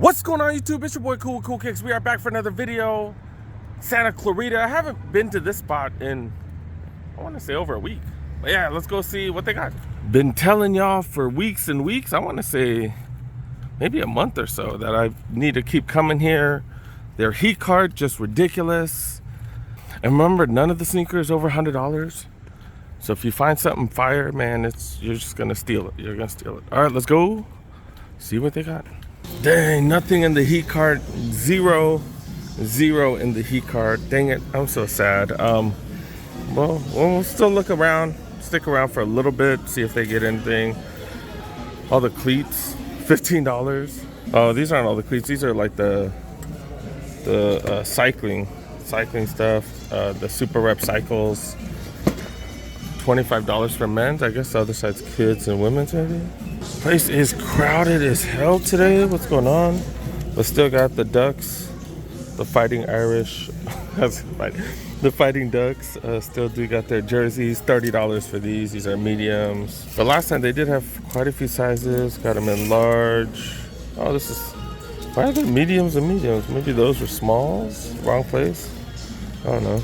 What's going on YouTube? It's your boy Cool Kicks. We are back for another video. Santa Clarita. I haven't been to this spot in, I want to say, over a week. But yeah, let's go see what they got. Been telling y'all for weeks and weeks, I want to say maybe a month or so, that I need to keep coming here. Their heat card, just ridiculous. And remember, none of the sneakers over $100. So if you find something fire, man, you're just gonna steal it. You're gonna steal it. All right, let's go see what they got. Dang, nothing in the heat card. Zero in the heat card. Dang it, I'm so sad. Well, we'll still look around, stick around for a little bit, see if they get anything. All the cleats, $15. Oh, these aren't all the cleats. These are like the cycling stuff. The Super Rep cycles. $25 for men's. I guess the other side's kids and women's maybe. Place is crowded as hell today. What's going on? But still got the Ducks, the Fighting Irish, the Fighting Ducks. Still do got their jerseys. $30 for these. These are mediums. But last time they did have quite a few sizes. Got them in large. Oh, this is. Why are there mediums and mediums? Maybe those were smalls. Wrong place. I don't know.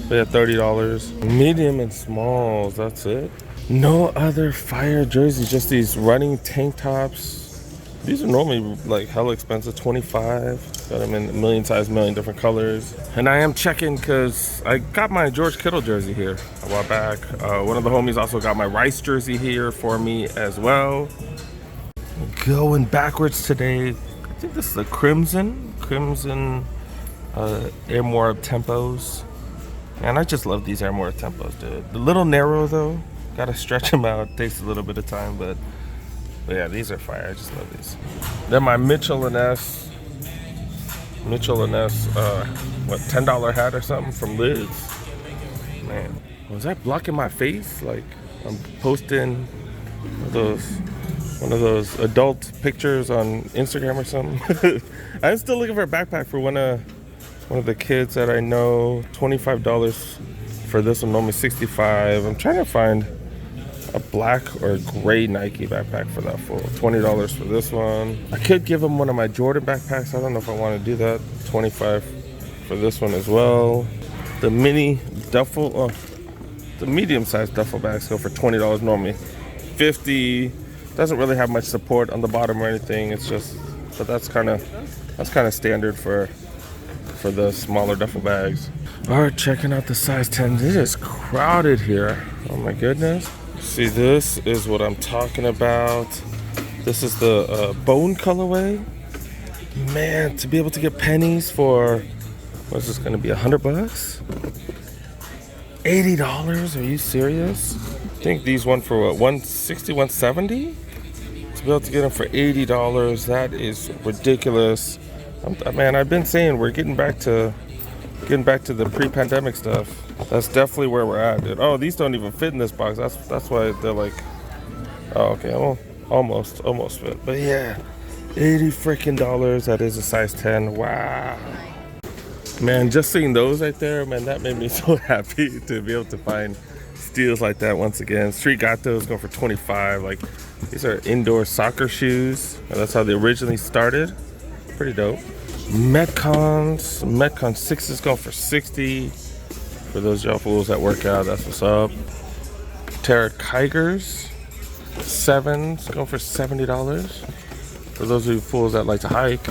They had $30. Medium and smalls. That's it. No other fire jerseys, just these running tank tops. These are normally like hella expensive, $25. Got them in a million different colors. And I am checking because I got my George Kittle jersey here a while back. One of the homies also got my Rice jersey here for me as well. Going backwards today. I think this is the Crimson Air More Tempos. Man, I just love these Air More Tempos, dude. A little narrow though. Gotta stretch them out. Takes a little bit of time, but yeah, these are fire. I just love these. Then my Mitchell and S, what, $10 hat or something from Liz. Man, was that blocking my face? Like I'm posting one of those adult pictures on Instagram or something. I'm still looking for a backpack for one of the kids that I know. $25 for this one, normally $65. I'm trying to find a black or gray Nike backpack for that full. $20 for this one. I could give him one of my Jordan backpacks. I don't know if I want to do that. $25 for this one as well. The mini duffel, the medium-sized duffel bags go for $20 normally. $50. Doesn't really have much support on the bottom or anything. It's just, but that's kind of standard for the smaller duffel bags. All right, checking out the size 10. It is crowded here. Oh my goodness. See, this is what I'm talking about. This is the bone colorway. Man, to be able to get pennies for, what's this gonna be, $100? $80? Are you serious? I think these went for what, $160, $170? To be able to get them for $80, that is ridiculous. Man, I've been saying we're getting back to the pre-pandemic stuff. That's definitely where we're at, dude. Oh, these don't even fit in this box. That's why they're like, oh, okay, well, almost fit. But yeah, $80 freaking. That is a size 10. Wow. Man, just seeing those right there, man, that made me so happy to be able to find steals like that once again. Street got those going for $25. Like, these are indoor soccer shoes. That's how they originally started. Pretty dope. Metcon 6s going for $60. For those y'all fools that work out, that's what's up. Terra Kigers 7s going for $70. For those of you fools that like to hike.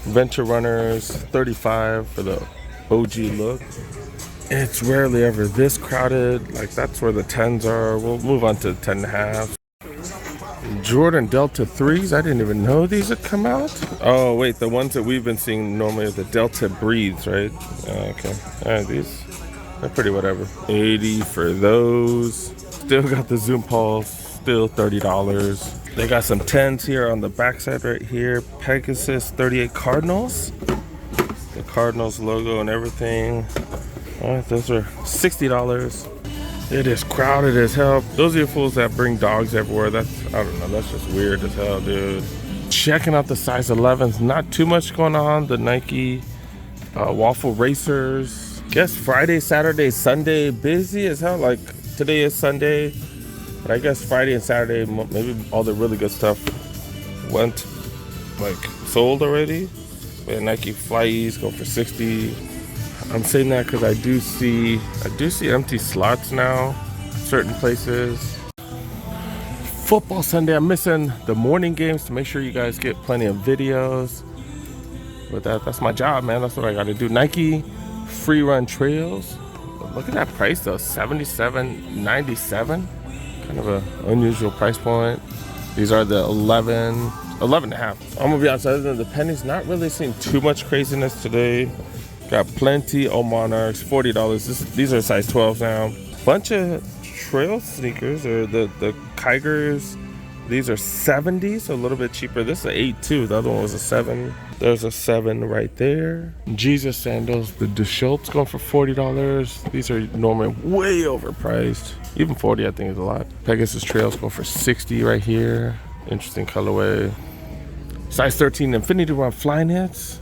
Venture Runners $35 for the OG look. It's rarely ever this crowded. Like, that's where the 10s are. We'll move on to 10.5. Jordan Delta 3s. I didn't even know these had come out. Oh wait, the ones that we've been seeing normally are the Delta Breathes, right? Okay. Alright, these, they're pretty whatever. $80 for those. Still got the Zoom Pulse, still $30. They got some 10s here on the backside right here. Pegasus 38 Cardinals. The Cardinals logo and everything. Alright, those are $60. It is crowded as hell. Those are your fools that bring dogs everywhere. I don't know, that's just weird as hell, dude. Checking out the size 11s. Not too much going on. The Nike Waffle Racers. Guess Friday, Saturday, Sunday, busy as hell. Like, today is Sunday. But I guess Friday and Saturday, maybe all the really good stuff went. like sold already. We had Nike Flyees go for 60. I'm saying that because I do see empty slots now, certain places. Football Sunday, I'm missing the morning games to make sure you guys get plenty of videos. But that's my job, man. That's what I got to do. Nike free run trails. Look at that price though, $77.97. Kind of an unusual price point. These are the 11 and a half. I'm gonna be honest, other than the pennies, not really seeing too much craziness today. Got plenty of Monarchs, $40. These are size 12 now. Bunch of trail sneakers, or the Kygers. These are 70, so a little bit cheaper. This is an 8 too. The other one was a 7. There's a 7 right there. Jesus sandals, the DeSchultz going for $40. These are normally way overpriced. Even 40 I think is a lot. Pegasus Trails going for 60 right here. Interesting colorway. Size 13 Infinity Run Flyknits.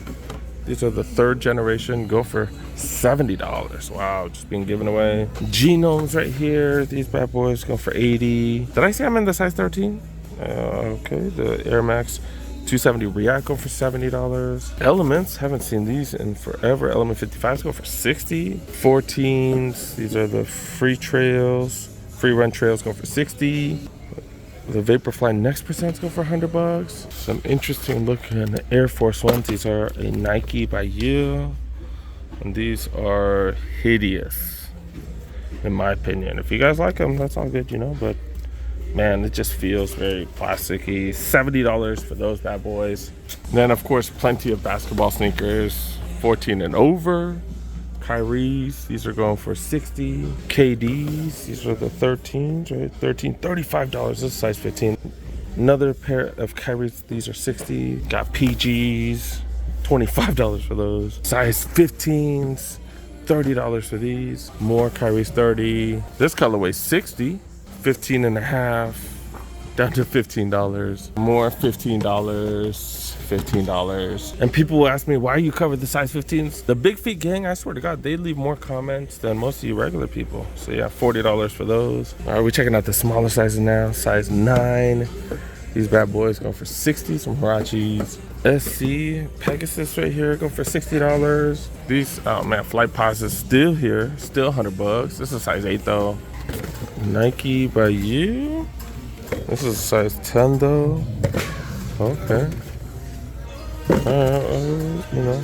These are the 3rd generation, go for $70. Wow, just being given away. Genomes right here. These bad boys go for 80. Did I say I'm in the size 13? Okay, the Air Max 270 React go for $70. Elements, haven't seen these in forever. Element 55s go for 60. 14s, these are the free run trails go for 60. The Vaporfly Next Percents go for $100. Some interesting looking Air Force Ones. These are a Nike by You, and these are hideous, in my opinion. If you guys like them, that's all good, you know. But man, it just feels very plasticky. $70 for those bad boys. And then of course, plenty of basketball sneakers, 14 and over. Kyrie's, these are going for 60. KD's, these are the 13s, right? 13, $35. This is size 15. Another pair of Kyrie's, these are 60. Got PG's, $25 for those. Size 15s, $30 for these. More Kyrie's, 30. This colorway 60, 15 and a half, down to $15. More $15. $15. And people will ask me, why you covered the size 15s? The Big Feet gang, I swear to God, they leave more comments than most of you regular people. So yeah, $40 for those. All right, we're checking out the smaller sizes now. Size 9. These bad boys going for 60. Some Huaraches. SC Pegasus right here going for $60. These, oh man, Flight Paws is still here. Still $100. This is size 8 though. Nike by You. This is size 10 though. Okay. You know,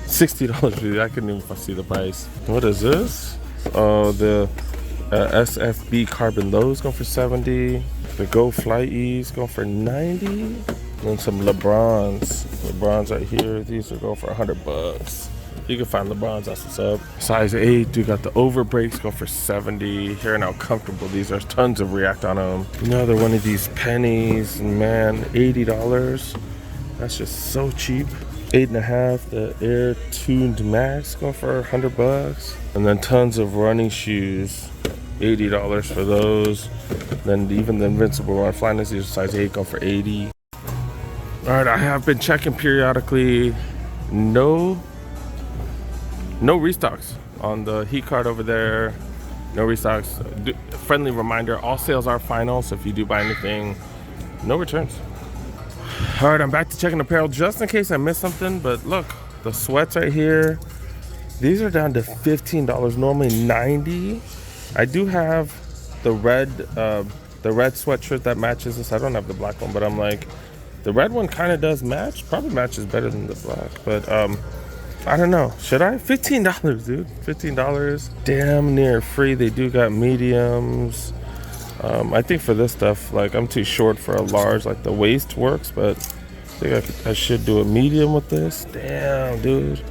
$60. I couldn't even see the price. What is this? Oh, the SFB Carbon Lows going for 70. The Go Fly E's going for 90. And then some LeBrons right here. These are going for $100. You can find LeBrons, that's what's up. Size 8, you got the over brakes going for 70. Here and how comfortable these are. Tons of React on them. Another one of these pennies, man, $80. That's just so cheap. 8.5, the Air Tuned Max going for $100. And then tons of running shoes, $80 for those. Then even the Invincible Run Flyknits, these are size 8 going for 80. All right, I have been checking periodically. No restocks on the heat card over there. No restocks. Friendly reminder, all sales are final, so if you do buy anything, no returns. All right, I'm back to checking apparel just in case I missed something. But look, the sweats right here, these are down to $15, normally $90. I do have the red sweatshirt that matches this. I don't have the black one, but I'm like, the red one kind of does match. Probably matches better than the black, but I don't know. Should I? $15, dude. $15. Damn near free. They do got mediums. I think for this stuff, like, I'm too short for a large. Like, the waist works, but I think I should do a medium with this. Damn, dude.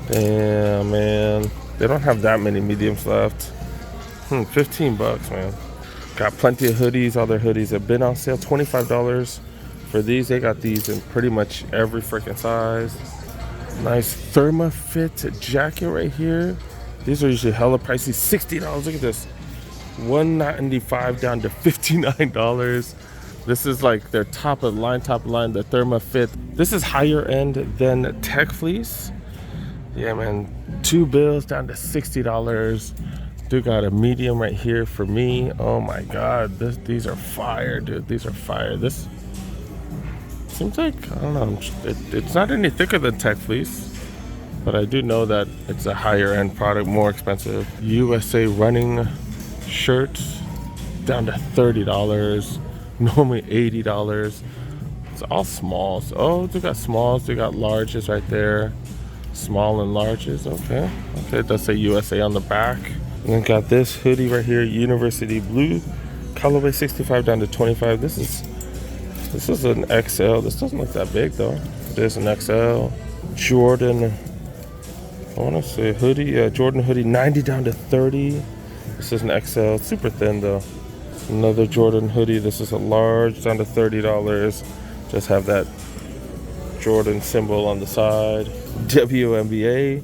Damn, man. They don't have that many mediums left. $15, man. Got plenty of hoodies. All their hoodies have been on sale. $25 for these. They got these in pretty much every freaking size. Nice ThermaFit jacket right here. These are usually hella pricey. $60. Look at this. $195 down to $59. This is like their top of the line, the ThermaFit. This is higher end than Tech Fleece. Yeah, man. $2 down to $60. Dude got a medium right here for me. Oh my God, these are fire, dude. These are fire. This seems like, I don't know, it's not any thicker than Tech Fleece, but I do know that it's a higher end product, more expensive. USA running shirts down to $30, normally $80. It's all smalls. Oh, they got smalls, they got larges right there. Small and larges, okay. Okay, it does say USA on the back. And then got this hoodie right here, University Blue, colorway 65 down to 25. This is an XL. This doesn't look that big though. It is an XL. Jordan, I want to say hoodie, Jordan hoodie, 90 down to 30. This is an XL, super thin though. Another Jordan hoodie. This is a large, down to $30. Just have that Jordan symbol on the side. WNBA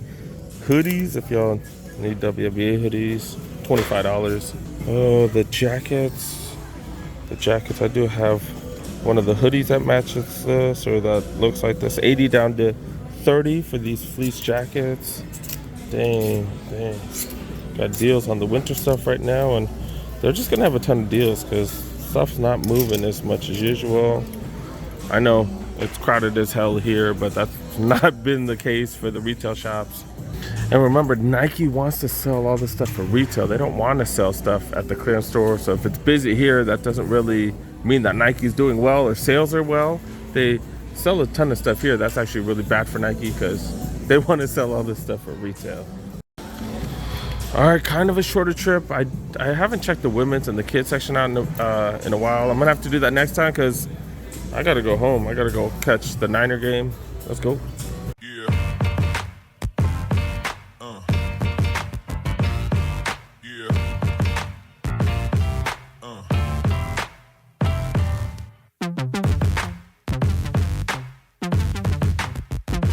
hoodies, if y'all need WNBA hoodies, $25. Oh, the jackets. The jackets, I do have one of the hoodies that matches this, or that looks like this. 80 down to 30 for these fleece jackets. Dang. Got deals on the winter stuff right now, and they're just gonna have a ton of deals because stuff's not moving as much as usual. I know it's crowded as hell here, but that's not been the case for the retail shops. And remember, Nike wants to sell all this stuff for retail. They don't want to sell stuff at the clearance store. So if it's busy here, that doesn't really mean that Nike's doing well or sales are well. They sell a ton of stuff here. That's actually really bad for Nike because they want to sell all this stuff for retail. All right, kind of a shorter trip. I haven't checked the women's and the kids section out in a while. I'm gonna have to do that next time because I gotta go home. I gotta go catch the Niner game. Let's go.